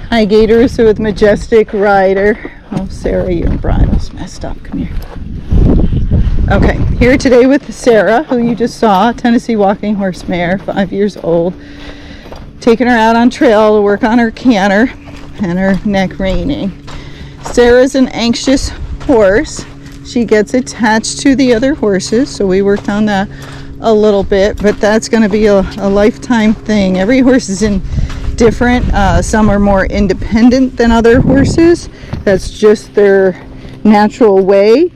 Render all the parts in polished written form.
Hi, Gay DeRusso with Majestic Rider. Oh, Sara, your bridle's messed up. Come here. Okay, here today with Sara, who you just saw, Tennessee walking horse mare, 5 years old. Taking her out on trail to work on her canter and her neck reining. Sara's an anxious horse. She gets attached to the other horses, so we worked on that a little bit, but that's going to be a lifetime thing. Every horse is different. Some are more independent than other horses. That's just their natural way.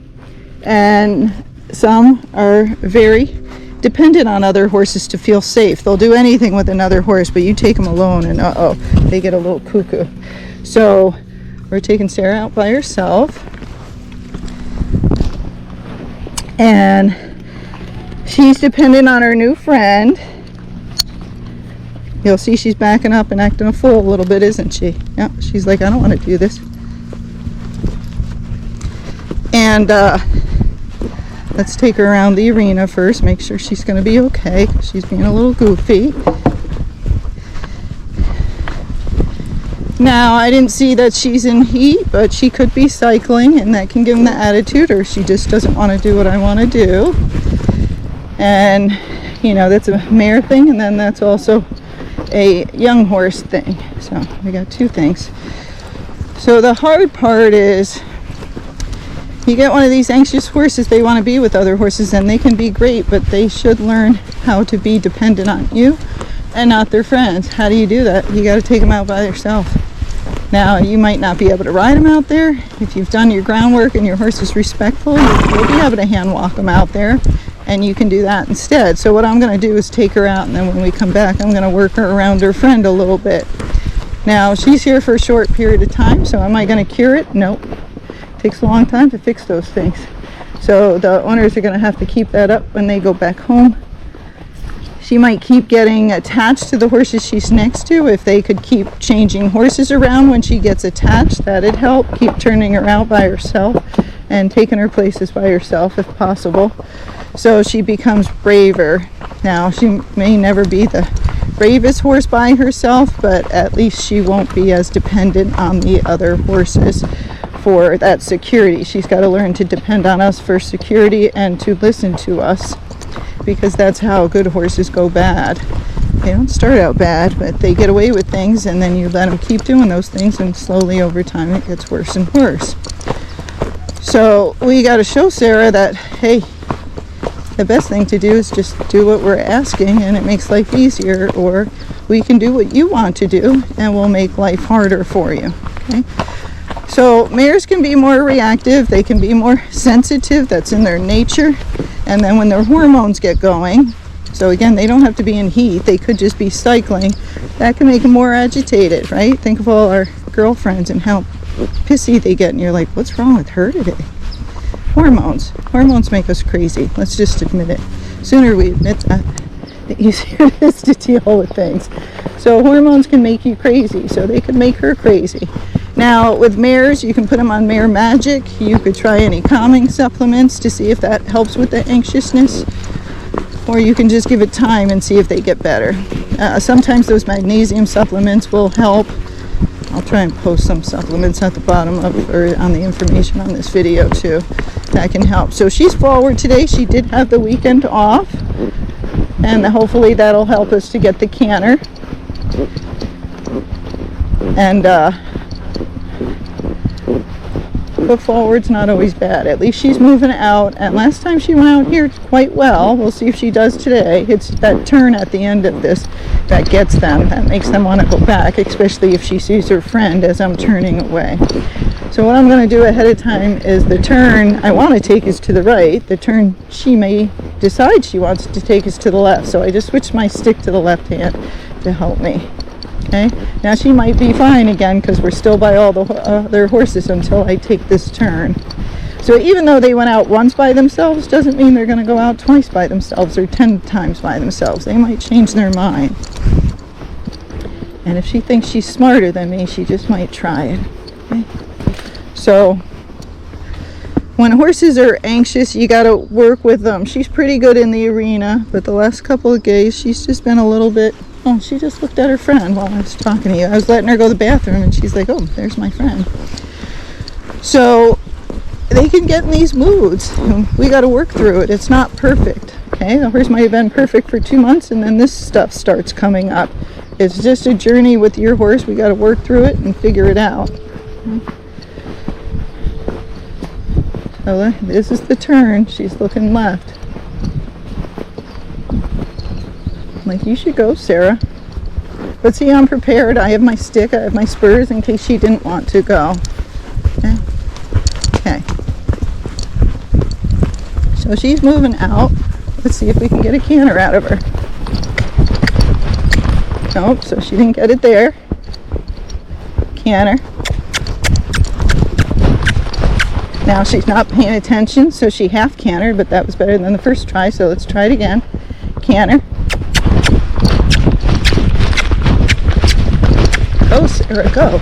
And some are very dependent on other horses to feel safe. They'll do anything with another horse, but you take them alone and they get a little cuckoo. So we're taking Sara out by herself. And she's dependent on her new friend. You'll see she's backing up and acting a fool a little bit, isn't she? Yeah, she's like, I don't want to do this. And let's take her around the arena first, make sure she's going to be okay. She's being a little goofy. Now, I didn't see that she's in heat, but she could be cycling, and that can give them the attitude, or she just doesn't want to do what I want to do. And, you know, that's a mare thing, and then that's also a young horse thing. So we got two things. So the hard part is you get one of these anxious horses, they want to be with other horses, and they can be great, but they should learn how to be dependent on you and not their friends. How do you do that? You got to take them out by yourself. Now, you might not be able to ride them out there. If you've done your groundwork and your horse is respectful, you'll be able to hand walk them out there, and you can do that instead. So what I'm going to do is take her out, and then when we come back, I'm going to work her around her friend a little bit. Now, she's here for a short period of time, so am I going to cure it? Nope. Takes a long time to fix those things. So the owners are going to have to keep that up when they go back home. She might keep getting attached to the horses she's next to. If they could keep changing horses around when she gets attached, that'd help. Keep turning her out by herself and taking her places by herself if possible, so she becomes braver. Now, she may never be the bravest horse by herself, but at least she won't be as dependent on the other horses for that security. She's got to learn to depend on us for security and to listen to us, because that's how good horses go bad. They don't start out bad, but they get away with things, and then you let them keep doing those things, and slowly over time it gets worse and worse. So we got to show Sara that, hey, the best thing to do is just do what we're asking, and it makes life easier, or we can do what you want to do and we'll make life harder for you. Okay? So mares can be more reactive, they can be more sensitive, that's in their nature. And then when their hormones get going, so again, they don't have to be in heat, they could just be cycling, that can make them more agitated, right? Think of all our girlfriends and how pissy they get, and you're like, what's wrong with her today? Hormones make us crazy. Let's just admit it. Sooner we admit that, the easier it is to deal with things. So hormones can make you crazy, so they could make her crazy. Now, with mares, you can put them on Mare Magic. You could try any calming supplements to see if that helps with the anxiousness, or you can just give it time and see if they get better. Sometimes those magnesium supplements will help. I'll try and post some supplements at the bottom of, or on the information on this video too. That can help. So she's forward today. She did have the weekend off, and hopefully that'll help us to get the canter. And but forward's not always bad. At least she's moving out, and last time she went out here quite well. We'll see if she does today. It's that turn at the end of this that gets them, that makes them want to go back, especially if she sees her friend as I'm turning away. So what I'm going to do ahead of time is the turn I want to take is to the right. The turn she may decide she wants to take is to the left. So I just switched my stick to the left hand to help me. Okay, now she might be fine again because we're still by all the other horses until I take this turn. So even though they went out once by themselves, doesn't mean they're going to go out twice by themselves or 10 times by themselves. They might change their mind. And if she thinks she's smarter than me, she just might try it. Okay? So when horses are anxious, you got to work with them. She's pretty good in the arena, but the last couple of gays, she's just been a little bit Oh, she just looked at her friend while I was talking to you. I was letting her go to the bathroom, and she's like, oh, there's my friend. So they can get in these moods. We got to work through it. It's not perfect. Okay, the horse might have been perfect for 2 months, and then this stuff starts coming up. It's just a journey with your horse. We got to work through it and figure it out. Okay. So this is the turn. She's looking left. I'm like, you should go, Sara. But see, I'm prepared. I have my stick. I have my spurs in case she didn't want to go. Okay. Okay. So she's moving out. Let's see if we can get a canter out of her. Nope, so she didn't get it there. Canter. Now she's not paying attention, so she half cantered, but that was better than the first try, so let's try it again. Canter. Go, Sara, go.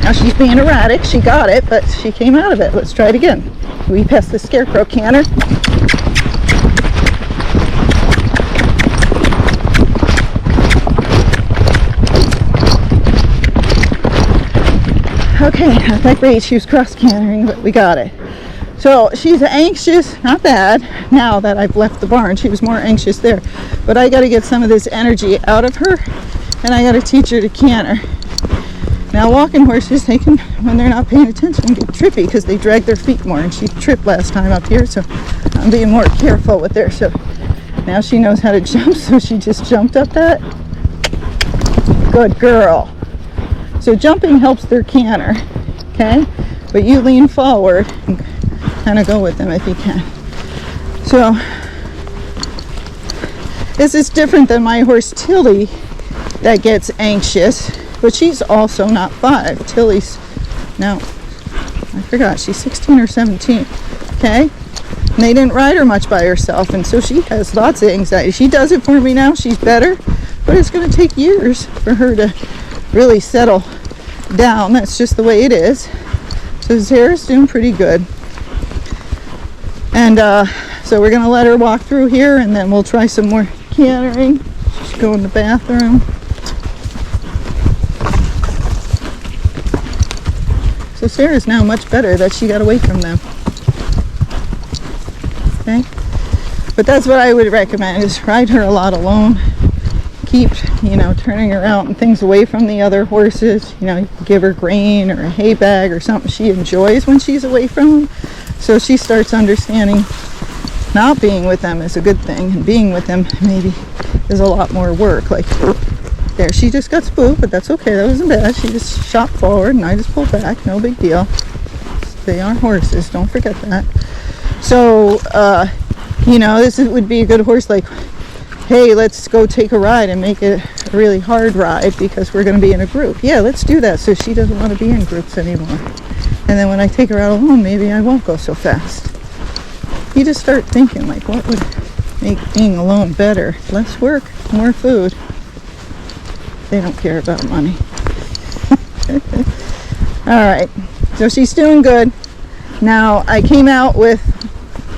Now she's being erratic. She got it, but she came out of it. Let's try it again. We passed the scarecrow. Canter. Okay, not that great. She was cross-cantering, but we got it. So she's anxious, not bad, now that I've left the barn. She was more anxious there. But I got to get some of this energy out of her, and I got to teach her to canter. Now walking horses, they can, when they're not paying attention, get trippy because they drag their feet more. And she tripped last time up here, so I'm being more careful with her. So now she knows how to jump, so she just jumped up that. Good girl. So jumping helps their canter, okay? But you lean forward and kind of go with them if you can. So this is different than my horse Tilly that gets anxious, but she's also not 5. Tilly's, no, I forgot, she's 16 or 17, okay? And they didn't ride her much by herself, and so she has lots of anxiety. She does it for me now, she's better, but it's going to take years for her to really settle down. That's just the way it is. So Sara's doing pretty good. And so we're going to let her walk through here, and then we'll try some more cantering. She's going to the bathroom. So Sara's now much better that she got away from them. Okay? But that's what I would recommend, is ride her a lot alone. Keep, turning her out and things away from the other horses. You give her grain or a hay bag or something she enjoys when she's away from them. So she starts understanding not being with them is a good thing, and being with them maybe is a lot more work. Like there, she just got spooked, but that's okay. That wasn't bad. She just shot forward and I just pulled back. No big deal. They are horses. Don't forget that. So, this would be a good horse, like, hey, let's go take a ride and make it a really hard ride because we're going to be in a group. Yeah, let's do that, so she doesn't want to be in groups anymore. And then when I take her out alone, maybe I won't go so fast. You just start thinking, like, what would make being alone better? Less work, more food. They don't care about money. All right, so she's doing good. Now, I came out with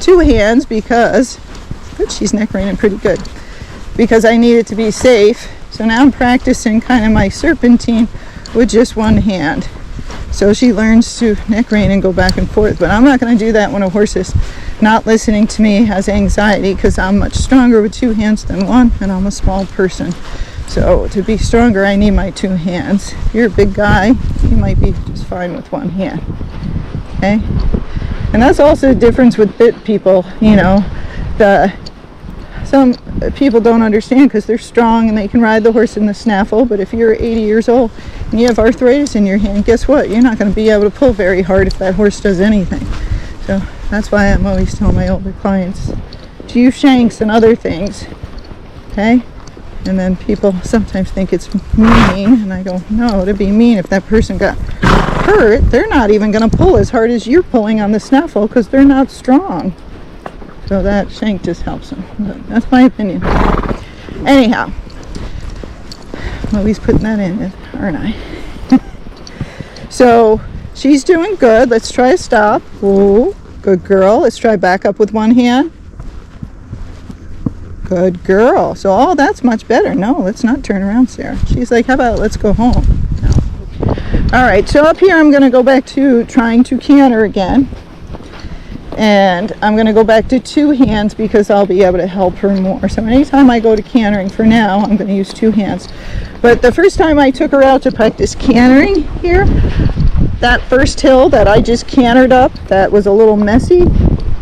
2 hands because she's neck reining pretty good. Because I needed to be safe. So now I'm practicing kind of my serpentine with just 1 hand. So she learns to neck rein and go back and forth. But I'm not going to do that when a horse is not listening to me, has anxiety, because I'm much stronger with 2 hands than 1, and I'm a small person. So to be stronger, I need my 2 hands. If you're a big guy, you might be just fine with 1 hand. Okay? And that's also the difference with bit people, some people don't understand because they're strong and they can ride the horse in the snaffle, but if you're 80 years old and you have arthritis in your hand, guess what? You're not going to be able to pull very hard if that horse does anything. So that's why I'm always telling my older clients to use shanks and other things. Okay? And then people sometimes think it's mean, and I go, no, to be mean, if that person got hurt, they're not even going to pull as hard as you're pulling on the snaffle because they're not strong. So that shank just helps them. But that's my opinion. Anyhow, I'm always putting that in, aren't I? So she's doing good. Let's try a stop. Ooh, good girl. Let's try back up with 1 hand. Good girl. So, oh, that's much better. No, let's not turn around, Sarah. She's like, how about let's go home? No. All right, so up here I'm going to go back to trying to canter again. And I'm going to go back to 2 hands because I'll be able to help her more. So anytime I go to cantering, for now, I'm going to use 2 hands. But the first time I took her out to practice cantering here, that first hill that I just cantered up, that was a little messy,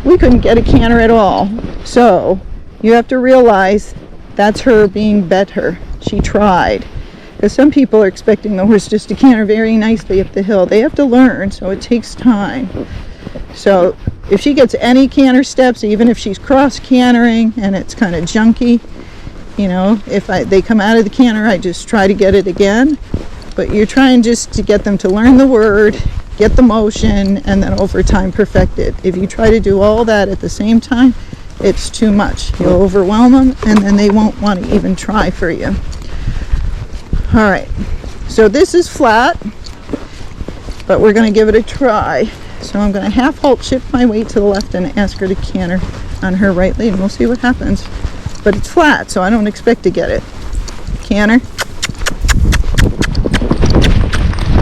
we couldn't get a canter at all. So you have to realize that's her being better. She tried. Because some people are expecting the horse just to canter very nicely up the hill. They have to learn, so it takes time. So if she gets any canter steps, even if she's cross cantering and it's kind of junky, you know, if they come out of the canter, I just try to get it again. But you're trying just to get them to learn the word, get the motion, and then over time perfect it. If you try to do all that at the same time, it's too much. You'll overwhelm them, and then they won't want to even try for you. All right, so this is flat, but we're going to give it a try. So I'm going to half halt, shift my weight to the left, and ask her to canter on her right lead, and we'll see what happens. But it's flat, so I don't expect to get it. Canter.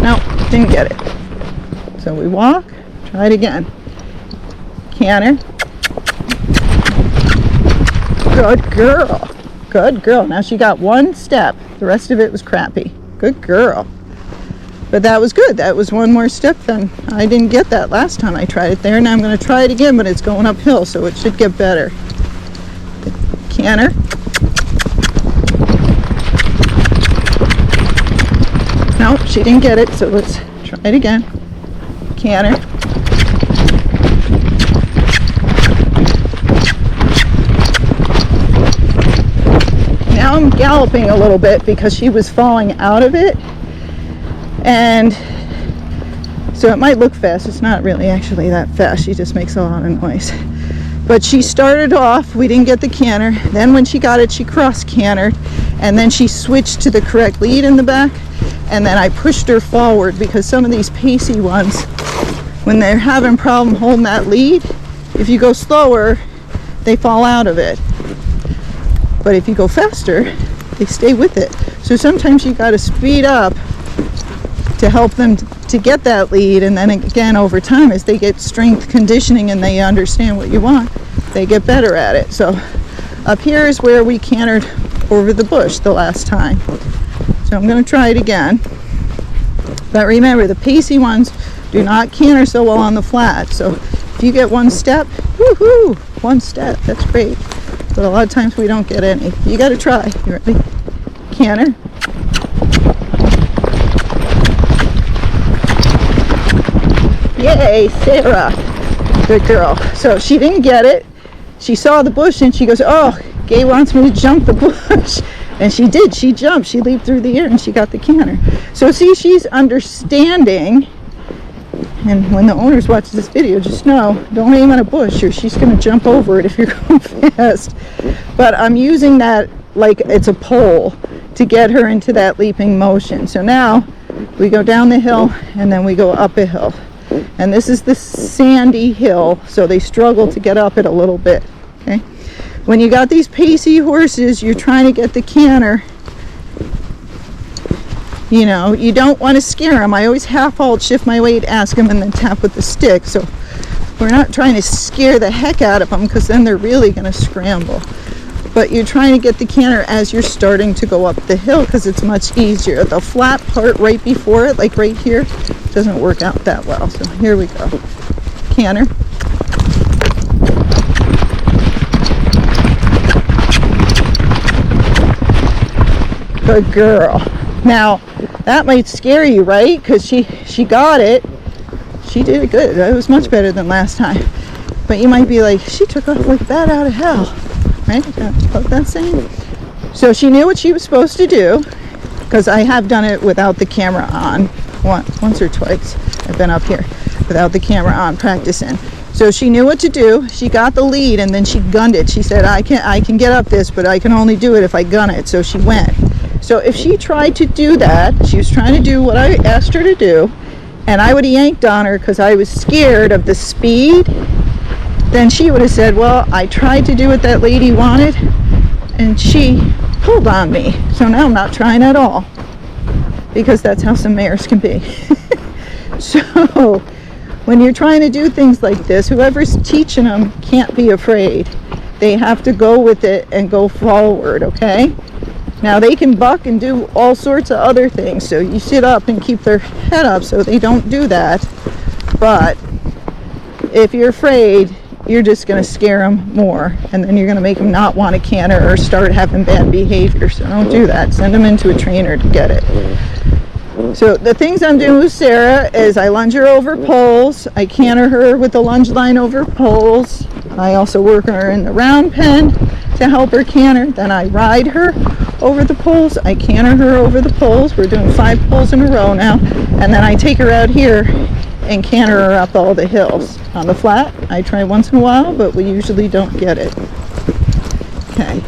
No, didn't get it. So we walk, try it again. Canter. Good girl. Good girl. Now she got 1 step. The rest of it was crappy. Good girl. But that was good. That was 1 more step than I didn't get that last time I tried it there. Now I'm going to try it again, but it's going uphill, so it should get better. Canter. No, she didn't get it, so let's try it again. Canter. Now I'm galloping a little bit because she was falling out of it. And so it might look fast. It's not really actually that fast. She just makes a lot of noise. But she started off, we didn't get the canter. Then when she got it, she cross cantered. And then she switched to the correct lead in the back. And then I pushed her forward because some of these pacey ones, when they're having problem holding that lead, if you go slower, they fall out of it. But if you go faster, they stay with it. So sometimes you got to speed up to help them to get that lead, and then again over time as they get strength conditioning and they understand what you want, they get better at it. So up here is where we cantered over the bush the last time. So I'm going to try it again. But remember, the pacey ones do not canter so well on the flat. So if you get 1 step, woohoo, 1 step, that's great. But a lot of times we don't get any. You got to try. You ready? Canter. Yay, Sara. Good girl. So she didn't get it. She saw the bush and she goes, oh, Gaye wants me to jump the bush. And she did. She jumped. She leaped through the air and she got the canter. So see, she's understanding. And when the owners watch this video, just know, don't aim at a bush or she's going to jump over it if you're going fast. But I'm using that like it's a pole to get her into that leaping motion. So now we go down the hill and then we go up a hill. And this is the sandy hill, so they struggle to get up it a little bit. Okay. When you got these pacey horses, you're trying to get the canter. You know, you don't want to scare them. I always half halt, shift my weight, ask them, and then tap with the stick. So we're not trying to scare the heck out of them because then they're really going to scramble. But you're trying to get the canter as you're starting to go up the hill because it's much easier. The flat part right before it, like right here, doesn't work out that well. So here we go. Canter. Good girl. Now, that might scare you, right? Because she got it. She did it good. That was much better than last time. But you might be like, she took off like bat out of hell. Right? What that's saying? So she knew what she was supposed to do, because I have done it without the camera on once or twice. I've been up here without the camera on practicing. So she knew what to do. She got the lead and then she gunned it. She said, I can get up this, but I can only do it if I gun it. So she went. So if she tried to do that, she was trying to do what I asked her to do, and I would have yanked on her because I was scared of the speed, then she would have said, well, I tried to do what that lady wanted, and she pulled on me. So now I'm not trying at all, because that's how some mares can be. So when you're trying to do things like this, whoever's teaching them can't be afraid. They have to go with it and go forward, okay? Now they can buck and do all sorts of other things, so you sit up and keep their head up so they don't do that. But if you're afraid, you're just going to scare them more, and then you're going to make them not want to canter or start having bad behavior. So don't do that. Send them into a trainer to get it. So the things I'm doing with Sara is I lunge her over poles, I canter her with the lunge line over poles, I also work her in the round pen to help her canter, then I ride her over the poles, I canter her over the poles. We're doing 5 poles in a row now, and then I take her out here and canter her up all the hills. On the flat, I try once in a while, but we usually don't get it. Okay.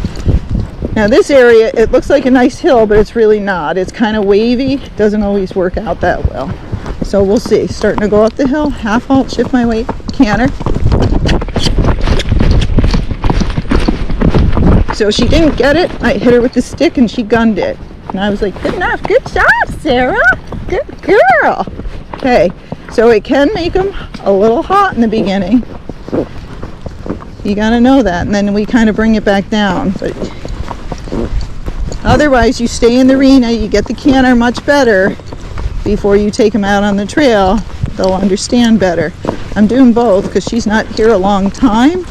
Now this area, it looks like a nice hill, but it's really not. It's kind of wavy. It doesn't always work out that well. So we'll see. Starting to go up the hill, half halt, shift my weight, canter. So she didn't get it. I hit her with the stick and she gunned it. And I was like, good enough. Good job, Sara. Good girl. Okay. So it can make them a little hot in the beginning. You got to know that. And then we kind of bring it back down. But otherwise, you stay in the arena, you get the canter much better before you take them out on the trail. They'll understand better. I'm doing both because she's not here a long time,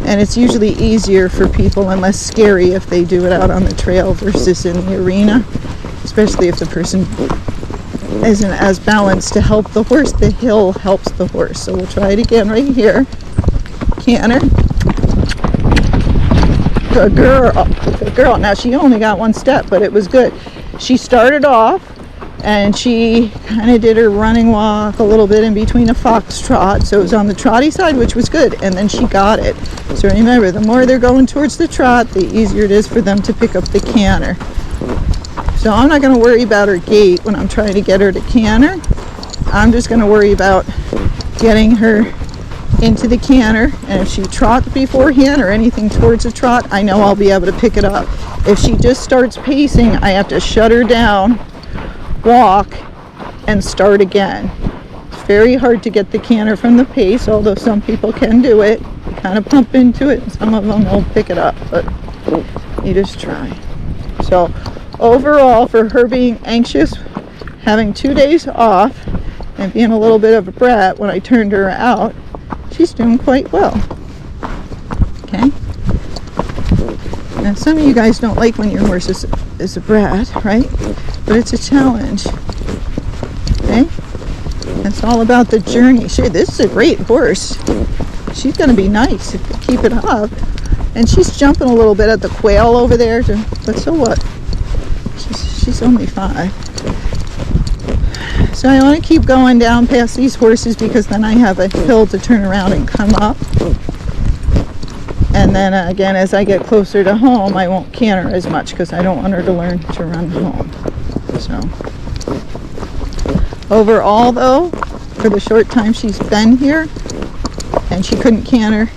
and it's usually easier for people and less scary if they do it out on the trail versus in the arena, especially if the person isn't as balanced to help the horse. The hill helps the horse. So we'll try it again right here. Canter. Good girl. Good girl. Now she only got 1 step, but it was good. She started off and she kind of did her running walk a little bit in between a foxtrot, so it was on the trotty side, which was good, and then she got it. So remember, the more they're going towards the trot, the easier it is for them to pick up the canter. So I'm not going to worry about her gait when I'm trying to get her to canter. I'm just going to worry about getting her into the canter, and if she trots beforehand or anything towards a trot, I know I'll be able to pick it up. If she just starts pacing, I have to shut her down, walk, and start again. It's very hard to get the canter from the pace, although some people can do it. You kind of pump into it, and some of them will pick it up, but you just try. So overall, for her being anxious, having 2 days off, and being a little bit of a brat when I turned her out, she's doing quite well. Okay. Now some of you guys don't like when your horse is a brat, right? But it's a challenge. Okay? It's all about the journey. This is a great horse. She's going to be nice if you keep it up. And she's jumping a little bit at the quail over there, but so what? She's only 5. So I want to keep going down past these horses because then I have a hill to turn around and come up. And then again, as I get closer to home, I won't canter as much because I don't want her to learn to run home. So overall though, for the short time she's been here, and she couldn't canter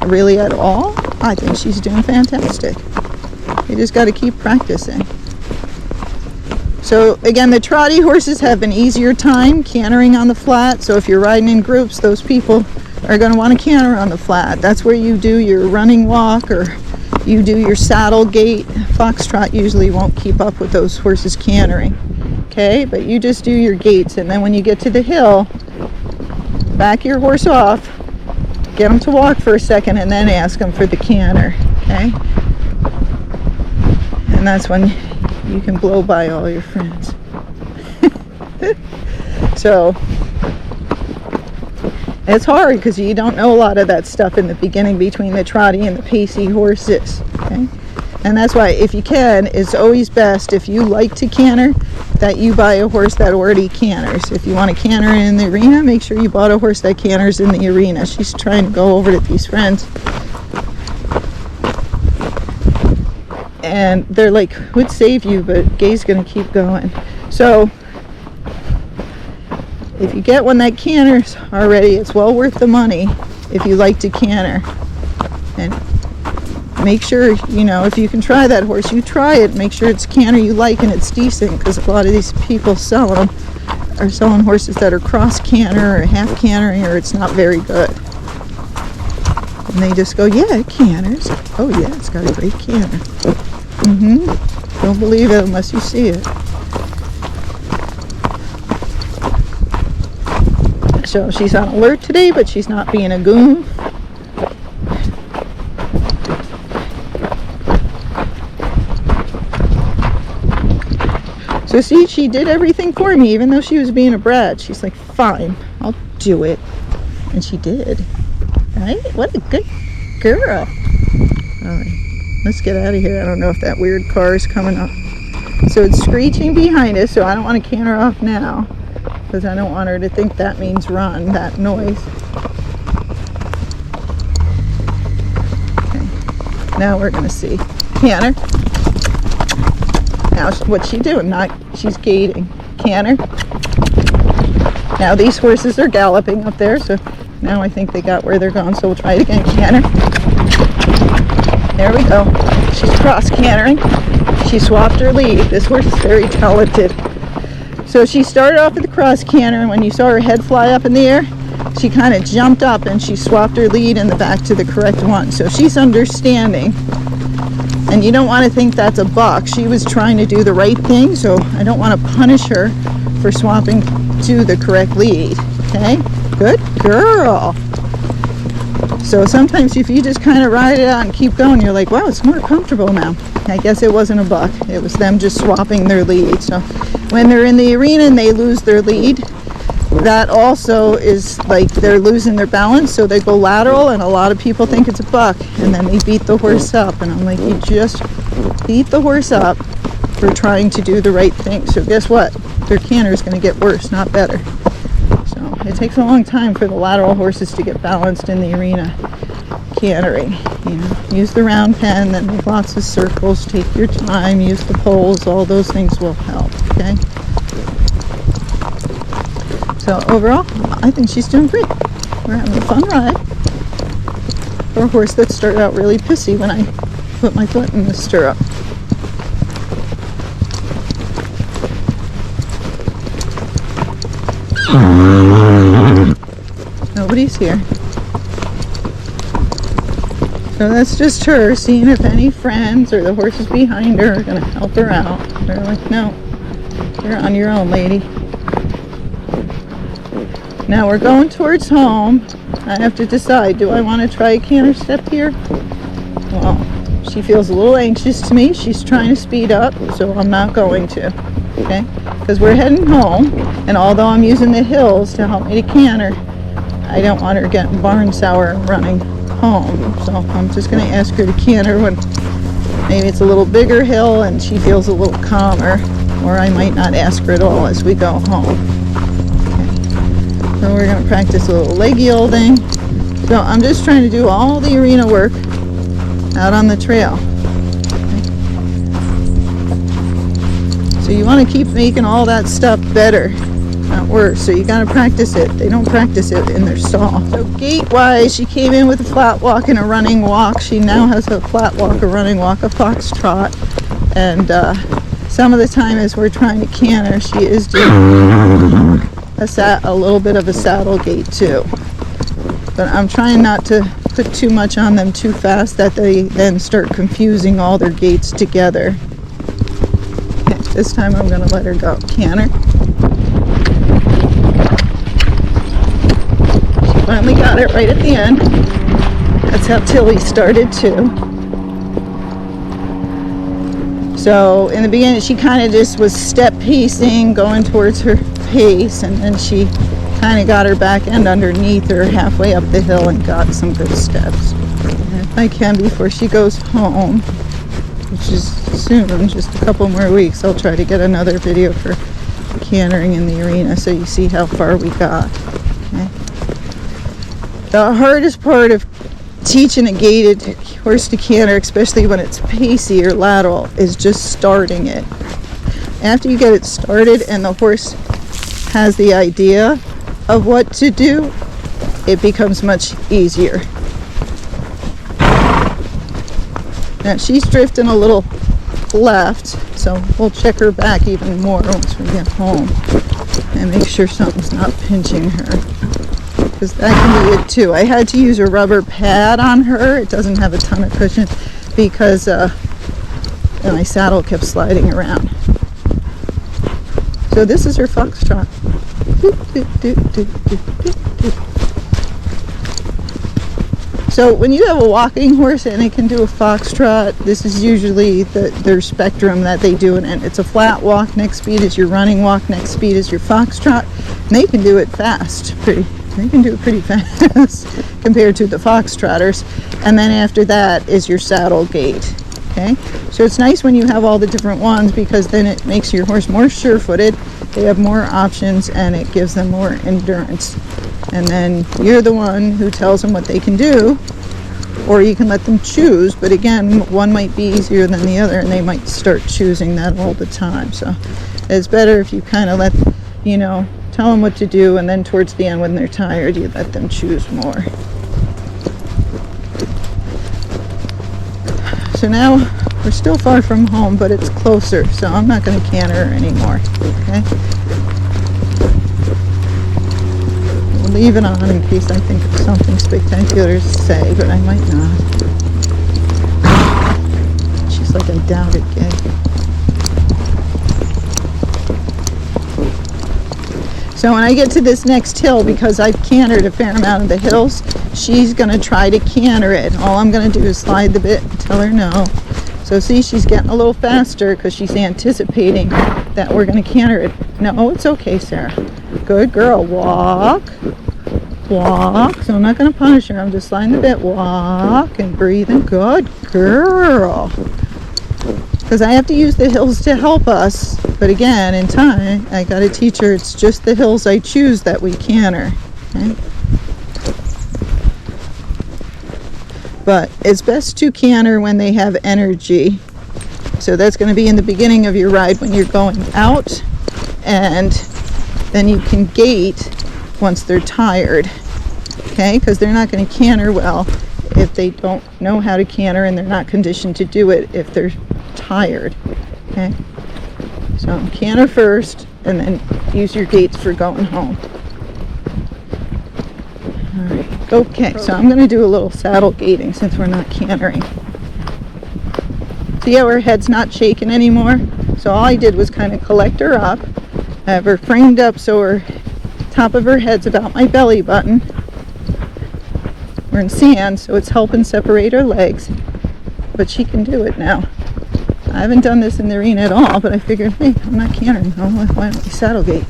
really at all, I think she's doing fantastic. You just got to keep practicing. So again, the trotty horses have an easier time cantering on the flat. So if you're riding in groups, those people are going to want to canter on the flat. That's where you do your running walk or you do your saddle gait. Foxtrot usually won't keep up with those horses cantering. Okay, but you just do your gaits, and then when you get to the hill, back your horse off, get them to walk for a second, and then ask them for the canter. Okay, and that's when you can blow by all your friends. So it's hard because you don't know a lot of that stuff in the beginning between the trotty and the pacey horses. Okay, and that's why, if you can, it's always best, if you like to canter, that you buy a horse that already canters. If you want to canter in the arena, make sure you bought a horse that canters in the arena. She's trying to go over to these friends, and they're like, would save you, but Gay's gonna keep going. So if you get one that canters already, it's well worth the money if you like to canter. And make sure, you know, if you can try that horse, you try it. Make sure it's a canter you like and it's decent, because a lot of these people selling them are selling horses that are cross canter or half cantering, or it's not very good. And they just go, yeah, it canters. Oh yeah, it's got a great canter. Don't believe it unless you see it. So she's on alert today, but she's not being a goon. So see, she did everything for me, even though she was being a brat. She's like, fine, I'll do it. And she did. Right? What a good girl. All right, let's get out of here. I don't know if that weird car is coming up. So it's screeching behind us, so I don't want to canter off now, because I don't want her to think that means run, that noise. Okay, now we're going to see. Canter. Now, what's she doing? She's gaiting. Canter. Now these horses are galloping up there, so now I think they got where they're going, so we'll try it again. Canter. There we go. She's cross cantering. She swapped her lead. This horse is very talented. So she started off with the cross canter, and when you saw her head fly up in the air, she kind of jumped up and she swapped her lead in the back to the correct one. So she's understanding. And you don't want to think that's a buck. She was trying to do the right thing, so I don't want to punish her for swapping to the correct lead. Okay? Good girl. So sometimes if you just kind of ride it out and keep going, you're like, wow, it's more comfortable now. I guess it wasn't a buck. It was them just swapping their lead. So when they're in the arena and they lose their lead, that also is like they're losing their balance, so they go lateral, and a lot of people think it's a buck, and then they beat the horse up. And I'm like, you just beat the horse up for trying to do the right thing. So guess what? Their canter is going to get worse, not better. So it takes a long time for the lateral horses to get balanced in the arena cantering. You know, use the round pen, then make lots of circles, take your time, use the poles, all those things will help, okay? So overall, I think she's doing great. We're having a fun ride for a horse that started out really pissy when I put my foot in the stirrup. Nobody's here. So that's just her seeing if any friends or the horses behind her are going to help her out. They're like, no, you're on your own, lady. Now we're going towards home. I have to decide, do I want to try a canter step here? Well, she feels a little anxious to me. She's trying to speed up, so I'm not going to. Okay? Because we're heading home, and although I'm using the hills to help me to canter, I don't want her getting barn sour running home. So I'm just going to ask her to canter when maybe it's a little bigger hill and she feels a little calmer, or I might not ask her at all as we go home. So we're going to practice a little leg yielding. So I'm just trying to do all the arena work out on the trail. Okay. So you want to keep making all that stuff better, not worse. So you got to practice it. They don't practice it in their stall. So gait-wise, she came in with a flat walk and a running walk. She now has a flat walk, a running walk, a fox trot. And some of the time as we're trying to canter, she is doing a little bit of a saddle gait too, but I'm trying not to put too much on them too fast that they then start confusing all their gaits together. Okay, this time I'm going to let her go. Canter. She finally got it right at the end. That's how Tilly started too. So in the beginning she kind of just was step pacing, going towards her pace, and then she kind of got her back end underneath her halfway up the hill and got some good steps. And if I can, before she goes home, which is soon, just a couple more weeks, I'll try to get another video for cantering in the arena so you see how far we got. Okay. The hardest part of teaching a gaited horse to canter, especially when it's pacey or lateral, is just starting it. After you get it started and the horse has the idea of what to do, it becomes much easier. Now she's drifting a little left, so we'll check her back even more once we get home and make sure something's not pinching her, because that can be it too. I had to use a rubber pad on her. It doesn't have a ton of cushion because my saddle kept sliding around. So this is her foxtrot. So when you have a walking horse and it can do a foxtrot, this is usually their spectrum that they do it in. It's a flat walk, next speed is your running walk, next speed is your foxtrot. And they can do it fast. They can do it pretty fast compared to the foxtrotters. And then after that is your saddle gait. Okay, so it's nice when you have all the different ones, because then it makes your horse more sure-footed. They have more options and it gives them more endurance. And then you're the one who tells them what they can do, or you can let them choose. But again, one might be easier than the other and they might start choosing that all the time. So it's better if you kind of tell them what to do, and then towards the end when they're tired, you let them choose more. So now we're still far from home, but it's closer, so I'm not going to canter her anymore. Okay? We'll leave it on in case I think of something spectacular to say, but I might not. She's like a doubted Gaye. So when I get to this next hill, because I've cantered a fair amount of the hills, she's going to try to canter it. All I'm going to do is slide the bit and tell her no. So see, she's getting a little faster because she's anticipating that we're going to canter it. No, it's okay, Sara. Good girl. Walk. Walk. So I'm not going to punish her. I'm just sliding the bit. Walk and breathing. Good girl. Because I have to use the hills to help us. But again, in time, I got to teach her it's just the hills I choose that we canter. Okay? But it's best to canter when they have energy. So that's going to be in the beginning of your ride when you're going out. And then you can gait once they're tired. Okay? Because they're not going to canter well if they don't know how to canter, and they're not conditioned to do it if they're tired. Okay? So canter first, and then use your gaits for going home. Alright, okay, so I'm going to do a little saddle gaiting since we're not cantering. See how her head's not shaking anymore? So all I did was kind of collect her up. I have her framed up so her top of her head's about my belly button. We're in sand, so it's helping separate her legs. But she can do it now. I haven't done this in the arena at all, but I figured, hey, I'm not cantering. Why don't we saddle gait?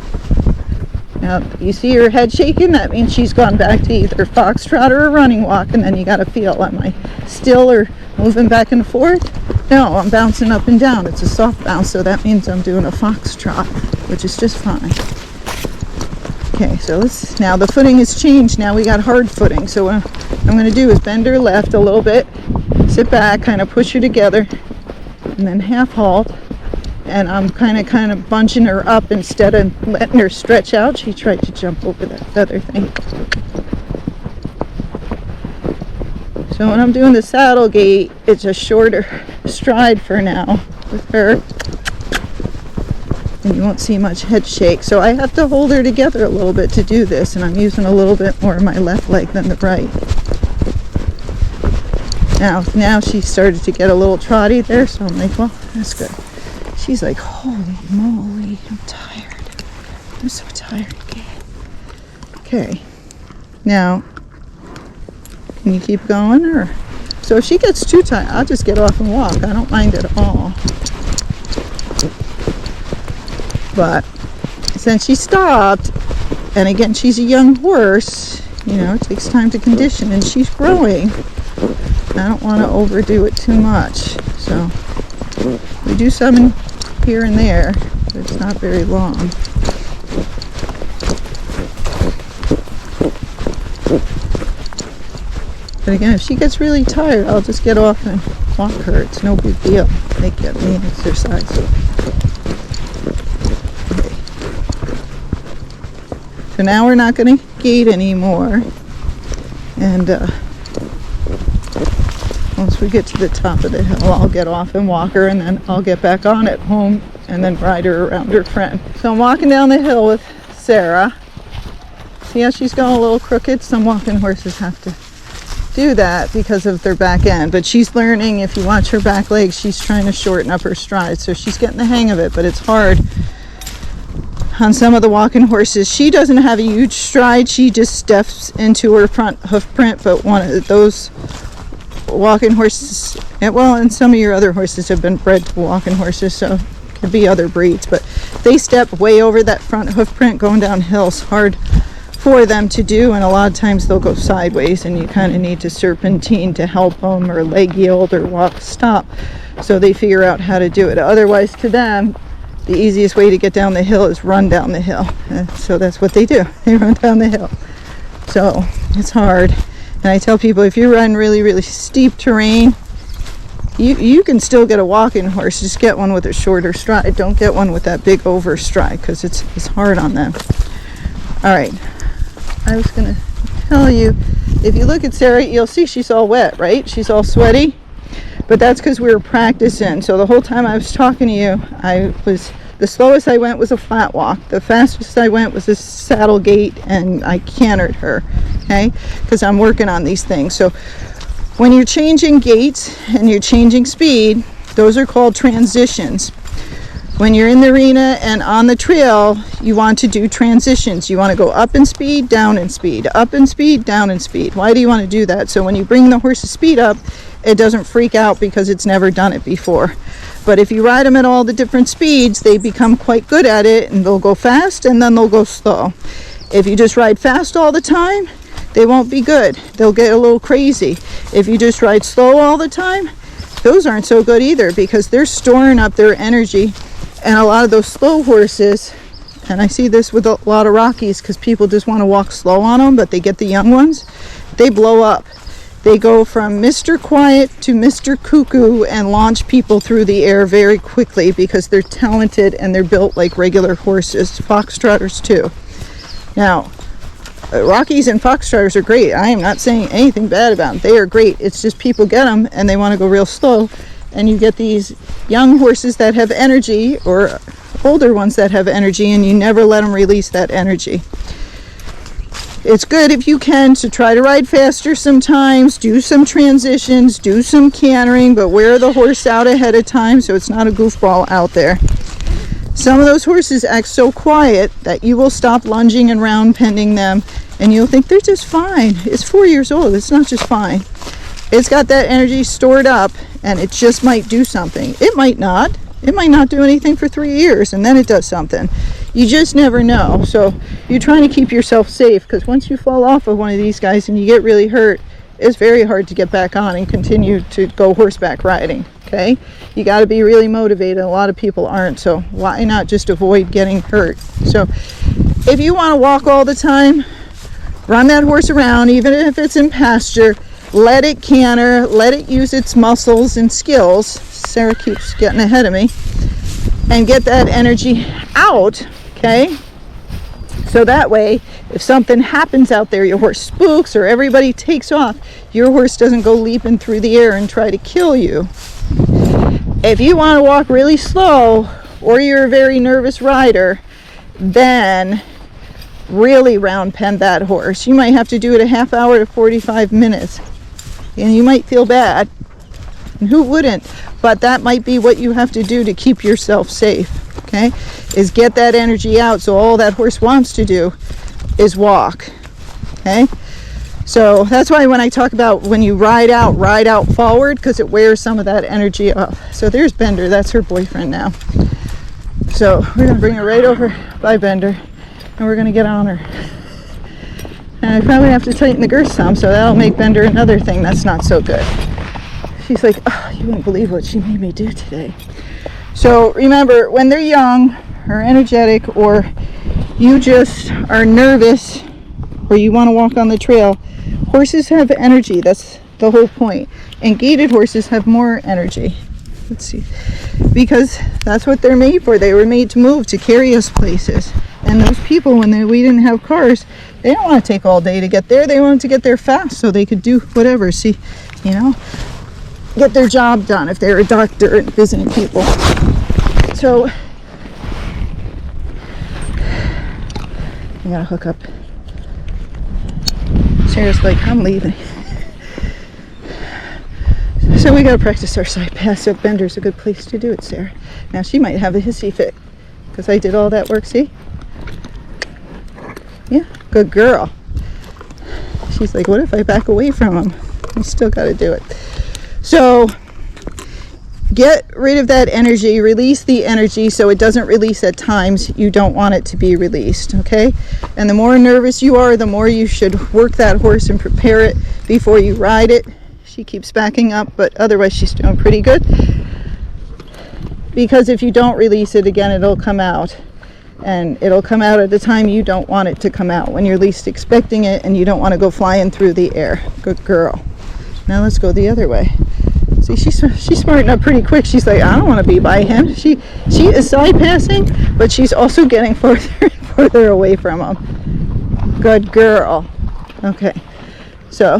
Now, you see her head shaking? That means she's gone back to either foxtrot or a running walk, and then you got to feel, am I still or moving back and forth? No, I'm bouncing up and down. It's a soft bounce, so that means I'm doing a foxtrot, which is just fine. Okay, so now the footing has changed. Now we got hard footing. So what I'm going to do is bend her left a little bit, sit back, kind of push her together, and then half halt. And I'm kind of bunching her up instead of letting her stretch out. She tried to jump over that other thing. So when I'm doing the saddle gait, it's a shorter stride for now with her. And you won't see much head shake. So I have to hold her together a little bit to do this, and I'm using a little bit more of my left leg than the right. Now she started to get a little trotty there, so I'm like, well, that's good. She's like, holy moly, I'm tired. I'm so tired again. Okay. Now, can you keep going? Or so if she gets too tired, I'll just get off and walk. I don't mind at all. But since she stopped, and again, she's a young horse, it takes time to condition, and she's growing. I don't want to overdo it too much. So we do some here and there, but it's not very long. But again, if she gets really tired, I'll just get off and walk her. It's no big deal. They get me exercise. Okay. So now we're not going to gait anymore. And Once we get to the top of the hill, I'll get off and walk her, and then I'll get back on at home and then ride her around her friend. So I'm walking down the hill with Sara. See how she's going a little crooked? Some walking horses have to do that because of their back end, but she's learning. If you watch her back legs, she's trying to shorten up her stride, so she's getting the hang of it, but it's hard on some of the walking horses. She doesn't have a huge stride, she just steps into her front hoof print, but one of those walking horses, and some of your other horses have been bred to walking horses, so it could be other breeds, but they step way over that front hoof print going down hills. Hard for them to do, and a lot of times they'll go sideways, and you kind of need to serpentine to help them, or leg yield, or walk stop, so they figure out how to do it. Otherwise, to them, the easiest way to get down the hill is run down the hill, and so that's what they do. They run down the hill. So it's hard, and I tell people, if you're riding really, really steep terrain, you can still get a walking horse. Just get one with a shorter stride. Don't get one with that big over stride, because it's hard on them. All right, I was going to tell you, if you look at Sara, you'll see she's all wet, right? She's all sweaty, but that's because we were practicing. So the whole time I was talking to you, the slowest I went was a flat walk. The fastest I went was a saddle gait, and I cantered her, okay? Because I'm working on these things. So when you're changing gaits and you're changing speed, those are called transitions. When you're in the arena and on the trail, you want to do transitions. You want to go up in speed, down in speed, up in speed, down in speed. Why do you want to do that? So when you bring the horse's speed up, it doesn't freak out because it's never done it before. But if you ride them at all the different speeds, they become quite good at it, and they'll go fast and then they'll go slow. If you just ride fast all the time, they won't be good. They'll get a little crazy. If you just ride slow all the time, those aren't so good either, because they're storing up their energy. And a lot of those slow horses, and I see this with a lot of Rockies, because people just want to walk slow on them, but they get the young ones, they blow up. They go from Mr. Quiet to Mr. Cuckoo and launch people through the air very quickly, because they're talented and they're built like regular horses. Foxtrotters too. Now, Rockies and Foxtrotters are great. I am not saying anything bad about them. They are great. It's just people get them and they want to go real slow. And you get these young horses that have energy, or older ones that have energy, and you never let them release that energy. It's good if you can to try to ride faster sometimes, do some transitions, do some cantering, but wear the horse out ahead of time so it's not a goofball out there. Some of those horses act so quiet that you will stop lunging and round pending them, and you'll think they're just fine. It's 4 years old. It's not just fine. It's got that energy stored up, and it just might do something. It might not. It might not do anything for 3 years, and then it does something. You just never know. So you're trying to keep yourself safe, because once you fall off of one of these guys and you get really hurt, it's very hard to get back on and continue to go horseback riding, okay? You got to be really motivated. A lot of people aren't, so why not just avoid getting hurt? So if you want to walk all the time, run that horse around, even if it's in pasture. Let it canter, let it use its muscles and skills. Sara keeps getting ahead of me. And get that energy out, okay? So that way, if something happens out there, your horse spooks or everybody takes off, your horse doesn't go leaping through the air and try to kill you. If you want to walk really slow, or you're a very nervous rider, then really round pen that horse. You might have to do it a half hour to 45 minutes. And you might feel bad. And who wouldn't? But that might be what you have to do to keep yourself safe, okay? Is get that energy out, so all that horse wants to do is walk, okay? So that's why when I talk about when you ride out forward, because it wears some of that energy off. So there's Bender. That's her boyfriend now. So we're going to bring her right over by Bender, and we're going to get on her. And I probably have to tighten the girth some, so that'll make Bender another thing that's not so good. She's like, oh, you wouldn't believe what she made me do today. So remember, when they're young or energetic, or you just are nervous, or you want to walk on the trail, horses have energy. That's the whole point. And gaited horses have more energy. Let's see. Because that's what they're made for. They were made to move, to carry us places. And those people, when we didn't have cars, they don't want to take all day to get there. They wanted to get there fast so they could do whatever. See, you know, get their job done if they're a doctor and visiting people. So I gotta hook up. Sarah's like, I'm leaving. So we gotta practice our side pass. So bender's a good place to do it, Sarah. Now she might have a hissy fit because I did all that work, see? Yeah, good girl. She's like, what if I back away from him? You still gotta do it. So get rid of that energy, release the energy so it doesn't release at times you don't want it to be released, okay? And the more nervous you are, the more you should work that horse and prepare it before you ride it. She keeps backing up, but otherwise she's doing pretty good. Because if you don't release it again, it'll come out. And it'll come out at a time you don't want it to come out, when you're least expecting it and you don't want to go flying through the air. Good girl. Now let's go the other way. See, she's smarting up pretty quick. She's like, I don't want to be by him. She is side passing, but she's also getting further and further away from him. Good girl. Okay, so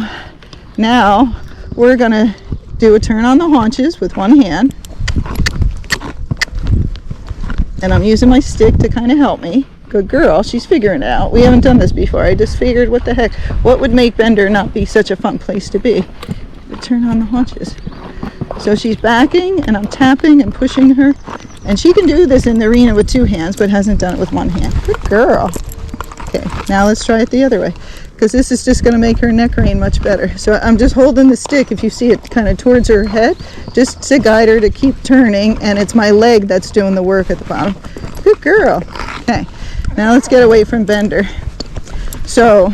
now we're gonna do a turn on the haunches with one hand, and I'm using my stick to kind of help me. Good girl. She's figuring it out. We haven't done this before. I just figured, what the heck, what would make Bender not be such a fun place to be? The turn on the haunches. So she's backing and I'm tapping and pushing her, and she can do this in the arena with two hands but hasn't done it with one hand. Good girl. Okay, now let's try it the other way, because this is just going to make her neck rein much better. So I'm just holding the stick, if you see it, kind of towards her head, just to guide her to keep turning, and it's my leg that's doing the work at the bottom. Good girl. Okay, now let's get away from Bender. So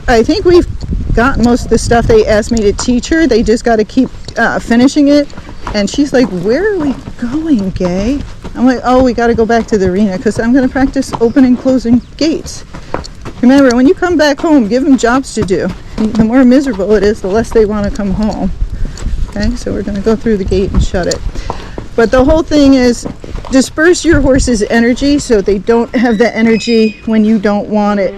I think we've got most of the stuff they asked me to teach her. They just got to keep finishing it. And she's like, where are we going, Gaye? I'm like, oh, we got to go back to the arena because I'm going to practice opening and closing gates. Remember, when you come back home, give them jobs to do. The more miserable it is, the less they want to come home. Okay, so we're going to go through the gate and shut it. But the whole thing is, disperse your horse's energy so they don't have the energy when you don't want it.